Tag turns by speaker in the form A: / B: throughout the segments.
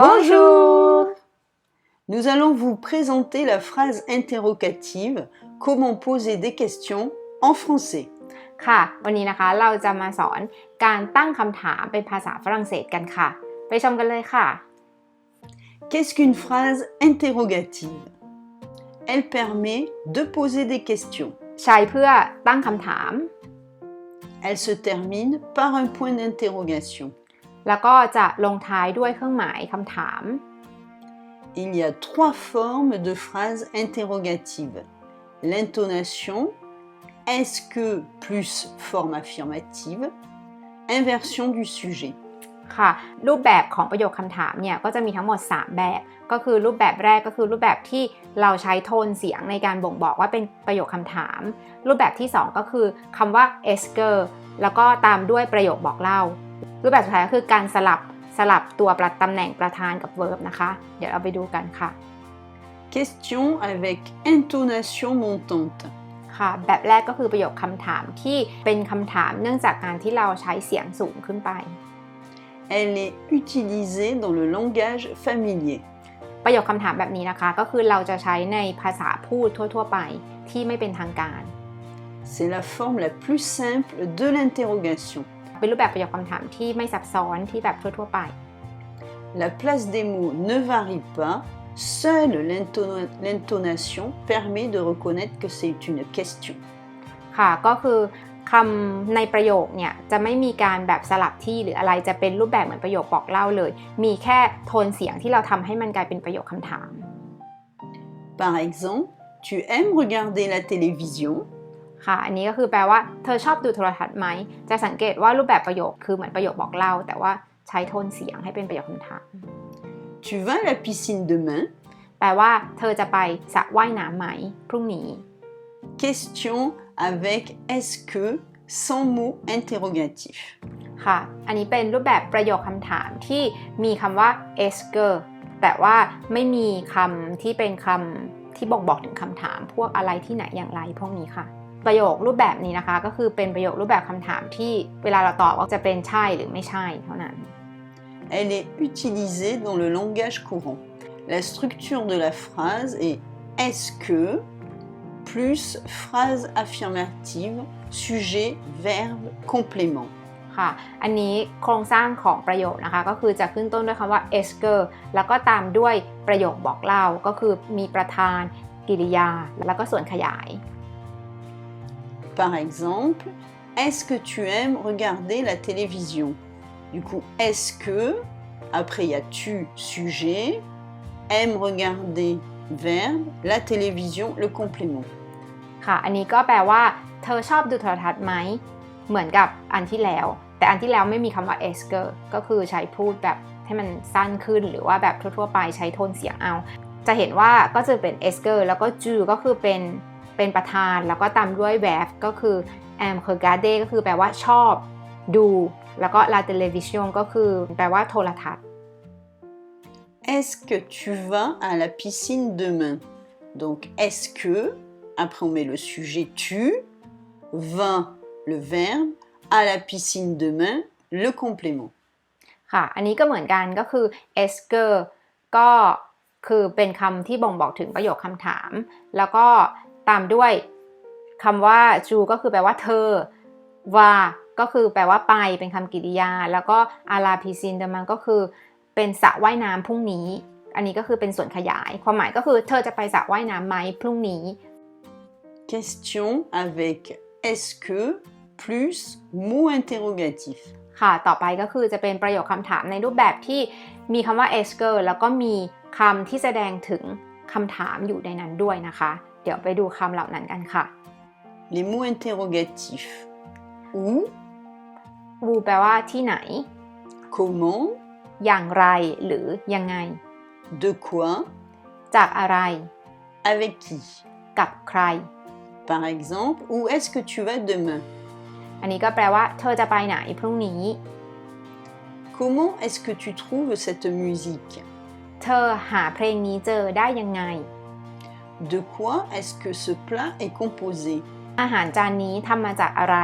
A: Bonjour!
B: Nous allons vous présenter la phrase interrogative Comment poser des questions en français.
A: ค่ะวันนี้นะคะเราจะมาสอนการตั้งคำถามเป็นภาษาฝรั่งเศสกันค่ะไปชมกันเลยค่ะ
B: Qu'est-ce qu'une phrase interrogative? Elle permet de poser des questions.
A: ใช้เพื่อตั้งคำถาม
B: Elle se termine par un point d'interrogation.
A: แล้วก็จะลงท้ายด้วยเครื่องหมายคำถาม
B: Il y a trois formes de phrases interrogatives. L'intonation, est-ce que plus forme affirmative, inversion du sujet.
A: ค่ะรูปแบบของประโยคคำถามเนี่ยก็จะมีทั้งหมด3แบบก็คือรูปแบบแรกก็คือรูปแบบที่เราใช้โทนเสียงในการบ่งบอกว่าเป็นประโยคคำถามรูปแบบที่2ก็คือคำว่า esker แล้วก็ตามด้วยประโยคบอกเล่ารูปแบบสุดท้ายก็คือการสลับตัวตำแหน่งประธานกับ verb นะคะเดี๋ยวเราไปดูกันค่ะ
B: Question avec intonation montante.
A: ค่ะแบบแรกก็คือประโยคคำถามที่เป็นคำถามเนื่องจากการที่เราใช้เสียงสูงขึ้นไป
B: Elle est utilisée dans le langage familier.
A: ประโยคคำถามแบบนี้นะคะก็คือเราจะใช้ในภาษาพูดทั่วๆไปที่ไม่เป็นทางการ
B: C'est la forme la plus simple de l'interrogation.
A: เป็นรูปแบบประโยคคำถามที่ไม่ซับซ้อนที่แบบทั่วๆไป
B: La place des mots ne varie pas, seule l'intonation permet de reconnaître que c'est une question.
A: ค่ะก็คือคำในประโยคเนี่ยจะไม่มีการแบบสลับที่หรืออะไรจะเป็นรูปแบบเหมือนประโยคบอกเล่าเลยมีแค่โทนเสียงที่เราทำให้มันกลายเป็นประโยคคำถาม
B: Par exemple, tu aimes regarder la télévision?
A: ค่ะอันนี้ก็คือแปลว่าเธอชอบดูโทรทัศน์ไหมจะสังเกตว่ารูปแบบประโยคคือเหมือนประโยคบอกเล่าแต่ว่าใช้โทนเสียงให้เป็นประโยคคำถาม
B: Tu vas à la piscine demain?
A: แปลว่าเธอจะไปสระว่ายน้ำไหมพรุ่งนี้
B: Question avec est-ce que sans mot interrogatif.
A: ค่ะอันนี้เป็นรูปแบบประโยคคำถามที่มีคำว่า esker แต่ว่าไม่มีคำที่เป็นคำที่บ่งบอกถึงคำถามพวกอะไรที่ไหนอย่างไรพวกนี้ค่ะประโยครูปแบบนี้นะคะก็คือเป็นประโยครูปแบบคำถามที่เวลาเราตอบว่าจะเป็นใช่หรือไม่ใช่เท่านั้น
B: Elle est utilisée dans le langage courant. La structure de la phrase est est-ce que plus phrase affirmative, sujet, verbe, complément.
A: ค่ะอันนี้โครงสร้างของประโยคนะคะก็คือจะขึ้นต้นด้วยคำว่า esker แล้วก็ตามด้วยประโยคบอกเล่าก็คือมีประธานกริยาแล้วก็ส่วนขยาย
B: Par exemple, est-ce que tu aimes regarder la télévision? Du coup, est-ce que, après il y a tu, sujet, aime regarder, verbe, la télévision, le complément.
A: ค่ะอันนี้ก็แปลว่าเธอชอบดูโทรทัศน์ไหมเหมือนกับอันที่แล้วแต่อันที่แล้วไม่มีคำว่า esker ก็คือใช้พูดแบบให้มันสั้นขึ้นหรือว่าแบบทั่วๆไปใช้โทนเสียงเอาจะเห็นว่าก็จะเป็น esker แล้วก็ ju ก็คือเป็นประธานแล้วก็ตามด้วย verb ก็คือ am regarder ก็คือแปลว่าชอบดูแล้วก็ la télévision ก็คือแปลว่าโทรทัศน์
B: Est-ce que tu vas à la piscine demain? Donc, est-ce que, après on met le sujet tu, va le verbe, à la piscine demain, le complément.
A: ค่ะอันนี้ก็เหมือนกันก็คือ esker ก็คือเป็นคำที่บ่งบอกถึงประโยคคำถามแล้วก็ตามด้วยคำว่า ju ก็คือแปลว่าเธอ va ก็คือแปลว่าไปเป็นคำกริยาแล้วก็ à la piscine demain ก็คือเป็นสระว่ายน้ำพรุ่งนี้อันนี้ก็คือเป็นส่วนขยายความหมายก็คือเธอจะไปสระว่ายน้ำไหมพรุ่งนี้
B: Question avec est-ce que plus mot interrogatif.
A: ค่ะต่อไปก็คือจะเป็นประโยคคำถามในรูปแบบที่มีคำว่า esker แล้วก็มีคำที่แสดงถึงคำถามอยู่ในนั้นด้วยนะคะเดี๋ยวไปดูคำเหล่านั้นกันค่ะ
B: Les mots interrogatifs. Où,
A: où แปลว่าที่ไหน
B: comment,
A: อย่างไรหรือยังไง
B: de quoi,
A: จากอะไร
B: avec qui.
A: กับใคร
B: Par exemple, où est-ce que tu vas demain?
A: อันนี้ก็แปลว่าเธอจะไปไหนพรุ่งนี้
B: Comment est-ce que tu trouves cette musique?
A: เธอหาเพลงนี้เจอได้ยังไง
B: De quoi est-ce que ce plat est composé?
A: อาหารจานนี้ทำมาจากอะไร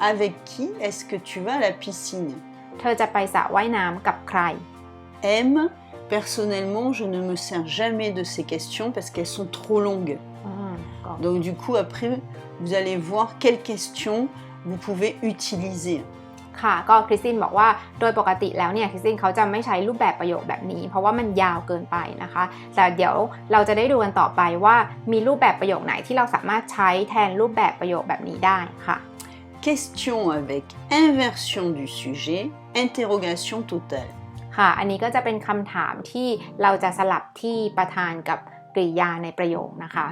B: Avec qui est-ce que tu vas à la piscine?
A: เธอจะไปสระว่ายน้ำกับใคร
B: aime, personnellement, je ne me sers jamais de ces questions parce qu'elles sont trop longues.
A: ก็
B: Donc du coup, après, vous allez voir quelles questions vous pouvez utiliser.
A: ค่ะก็คริสตินบอกว่าโดยปกติแล้วเนี่ยคริสตินเขาจะไม่ใช้รูปแบบประโยคแบบนี้เพราะว่ามันยาวเกินไปนะคะแต่เดี๋ยวเราจะได้ดูกันต่อไปว่ามีรูปแบบประโยคไหนที่เราสามารถใช้แทนรูปแบบประโยคแบบนี้ได้ค่ะ
B: Question avec inversion du sujet, interrogation totale.
A: ค่ะอันนี้ก็จะเป็นคำถามที่เราจะสลับที่ประธานกับกริยาในประโยคนะคะ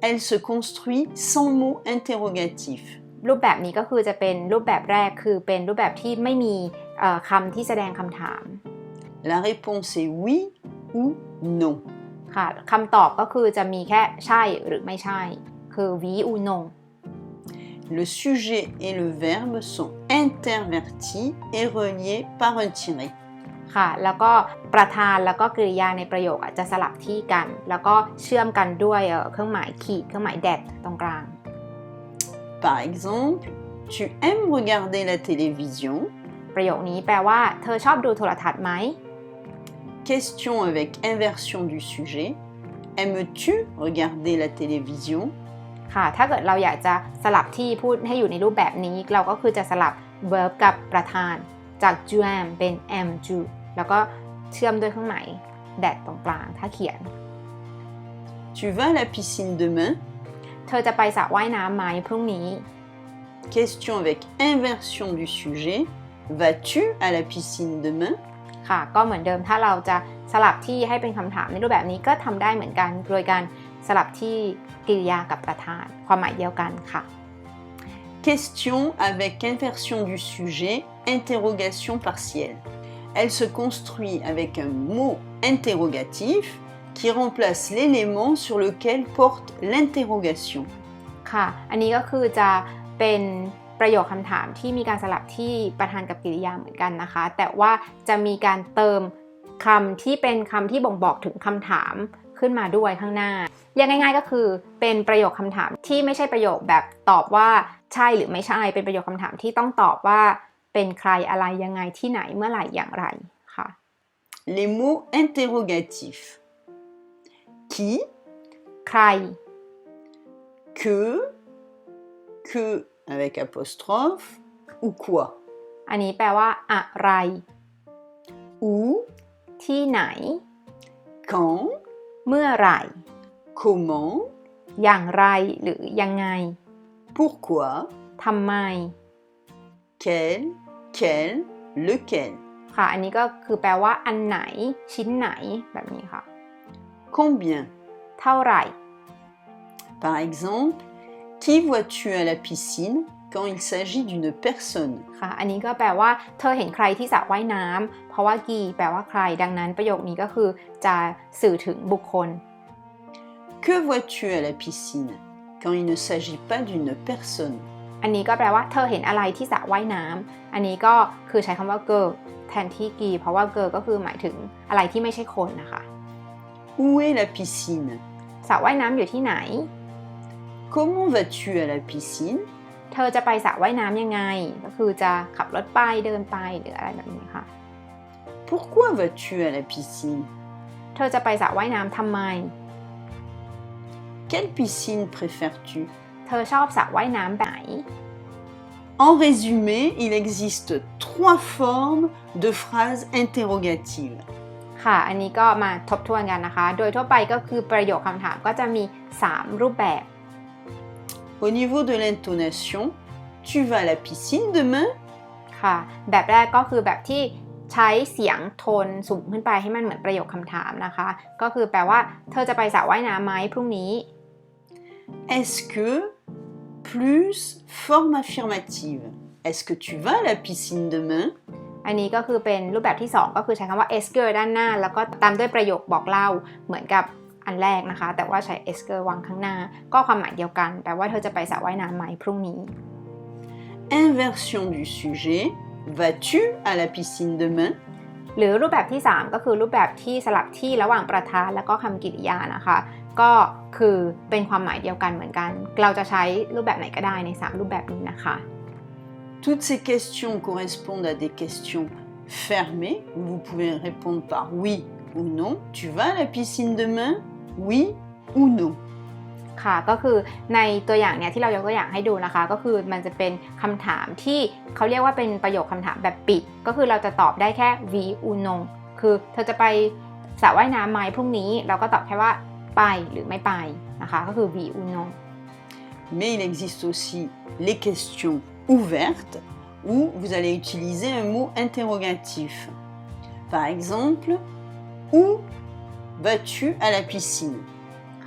B: Elle se construit sans mot interrogatif.
A: รูปแบบนี้ก็คือจะเป็นรูปแบบแรกคือเป็นรูปแบบที่ไม่มีคำที่แสดงคำถาม
B: La réponse est oui ou non.
A: ค่ะคำตอบก็คือจะมีแค่ใช่หรือไม่ใช่คือ oui ou non
B: Le sujet et le verbe sont intervertis et reliés par un tiret.
A: ค่ะแล้วก็ประธานแล้วก็กริยาในประโยคจะสลับที่กันแล้วก็เชื่อมกันด้วยเครื่องหมายขีดเครื่องหมายแดดตรงกลาง
B: Par exemple, tu aimes regarder la télévision?
A: ประโยคนี้แปลว่าเธอชอบดูโทรทัศน์ไหม
B: Question avec inversion du sujet. Aimes-tu regarder la télévision?
A: ค่ะถ้าเกิดเราอยากจะสลับที่พูดให้อยู่ในรูปแบบนี้เราก็คือจะสลับ verb กับประธานจาก tu aimes เป็น aimes tu แล้วก็เชื่อมด้วยเครื่องหมายแดดตรงกลางถ้าเขียน
B: Tu vas à la piscine demain?
A: เธอจะไปสระว่ายน้ำไหมพรุ่งนี้
B: Question avec inversion du sujet. Vas-tu à la piscine demain?
A: ค่ะก็เหมือนเดิมถ้าเราจะสลับที่ให้เป็นคำถามในรูปแบบนี้ก็ทำได้เหมือนกันโดยการสลับที่กริยากับประธานความหมายเดียวกันค่ะ
B: Question avec inversion du sujet, interrogation partielle. Elle se construit avec un mot interrogatif qui remplace l'élément sur lequel porte l'interrogation.
A: ค่ะอันนี้ก็คือจะเป็นประโยคคำถามที่มีการสลับที่ประธานกับกริยาเหมือนกันนะคะแต่ว่าจะมีการเติมคำที่เป็นคำที่บ่งบอกถึงคำถามขึ้นมาด้วยข้างหน้าเรียกง่ายๆก็คือเป็นประโยคคำถามที่ไม่ใช่ประโยคแบบตอบว่าใช่หรือไม่ใช่เป็นประโยคคำถามที่ต้องตอบว่าเป็นใครอะไรยังไงที่ไหนเมื่อไหร่อย่างไรค่ะ
B: Les mots interrogatifs. Qui,
A: ใคร
B: que avec apostrophe, ou quoi.
A: อันนี้แปลว่าอะไร
B: Où,
A: ที่ไหน
B: quand,
A: เมื่อไหร่
B: comment,
A: อย่างไรหรือยังไง
B: pourquoi,
A: ทำไม
B: quel, quel, lequel.
A: ค่ะอันนี้ก็คือแปลว่าอันไหนชิ้นไหนแบบนี้ค่ะ
B: Combien.
A: เท่าไหร่
B: Par exemple, qui vois-tu à la piscine quand il s'agit d'une personne?
A: ค่ะอันนี้ก็แปลว่าเธอเห็นใครที่สระว่ายน้ำเพราะว่ากีแปลว่าใครดังนั้นประโยคนี้ก็คือจะสื่อถึงบุคคล
B: Que vois-tu à la piscine quand il ne s'agit pas d'une personne?
A: อันนี้ก็แปลว่าเธอเห็นอะไรที่สระว่ายน้ำอันนี้ก็คือใช้คำว่า girl แทนที่กีเพราะว่า girl ก็คือหมายถึงอะไรที่ไม่ใช่คนนะคะ
B: Où est la piscine?
A: สระว่ายน้ำอยู่ที่ไหน
B: Comment vas-tu à la piscine?
A: เธอจะไปสระว่ายน้ำยังไงก็คือจะขับรถไปเดินไปหรืออะไรแบบนี้ค่ะ
B: Pourquoi vas-tu à la piscine?
A: เธอจะไปสระว่ายน้ำทำไม
B: Quelle piscine préfères-tu?
A: เธอชอบสระว่ายน้ำแบบไหน
B: En résumé, il existe 3 formes de phrases interrogatives.
A: ค่ะอันนี้ก็มาทบทวนกันนะคะโดยทั่วไปก็คือประโยคคำถามก็จะมี3รูปแบบ
B: Au niveau de l'intonation, tu vas à la piscine demain?
A: ค่ะแบบแรกก็คือแบบที่ใช้เสียงโทนสูงขึ้นไปให้มันเหมือนประโยคคำถามนะคะก็คือแปลว่าเธอจะไปสระว่ายน้ำไหมพรุ่งนี้
B: Est-ce que plus forme affirmative? Est-ce que tu vas à la piscine demain?
A: อันนี้ก็คือเป็นรูปแบบที่2ก็คือใช้คำว่า esker ด้านหน้าแล้วก็ตามด้วยประโยคบอกเล่าเหมือนกับอันแรกนะคะแต่ว่าใช้ esker วางข้างหน้าก็ความหมายเดียวกันแปลว่าเธอจะไปสระว่ายน้ำไหมพรุ่งนี้
B: Inversion du sujet. Vas-tu à la piscine demain?
A: หรือรูปแบบที่3ก็คือรูปแบบที่สลับที่ระหว่างประธานและก็คำกริยานะคะก็คือเป็นความหมายเดียวกันเหมือนกันเราจะใช้รูปแบบไหนก็ได้ใน3รูปแบบนี้นะคะ
B: Toutes ces questions correspondent à des questions fermée, où vous pouvez répondre par oui ou non. Tu vas à la piscine demain? Oui ou non.
A: ค่ะก็คือในตัวอย่างเนี่ยที่เรายกตัวอย่างให้ดูนะคะก็คือมันจะเป็นคำถามที่เขาเรียกว่าเป็นประโยคคำถามแบบปิดก็คือเราจะตอบได้แค่ oui ou non คือเธอจะไปสระว่ายน้ำไหมพรุ่งนี้เราก็ตอบแค่ว่าไปหรือไม่ไปนะคะก็คือ oui ou non.
B: Mais il existe aussi les questions ouvertes où vous allez utiliser un mot interrogatif. Par exemple, où vas-tu à la piscine?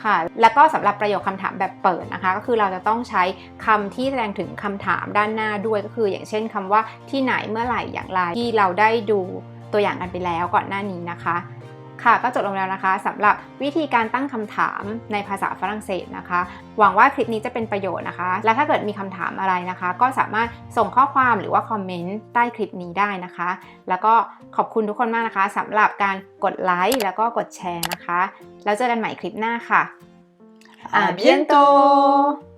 A: ค่ะแล้วก็สำหรับประโยคคำถามแบบเปิดนะคะก็คือเราจะต้องใช้คำที่แสดงถึงคำถามด้านหน้าด้วยก็คืออย่างเช่นคำว่าที่ไหนเมื่อไหร่อย่างไรที่เราได้ดูตัวอย่างกันไปแล้วก่อนหน้านี้นะคะค่ะก็จบลงแล้วนะคะสำหรับวิธีการตั้งคำถามในภาษาฝรั่งเศสนะคะหวังว่าคลิปนี้จะเป็นประโยชน์นะคะและถ้าเกิดมีคำถามอะไรนะคะก็สามารถส่งข้อความหรือว่าคอมเมนต์ใต้คลิปนี้ได้นะคะแล้วก็ขอบคุณทุกคนมากนะคะสำหรับการกดไลค์แล้วก็กดแชร์นะคะแล้วเจอกันใหม่คลิปหน้าค่ะ
B: À bientôt!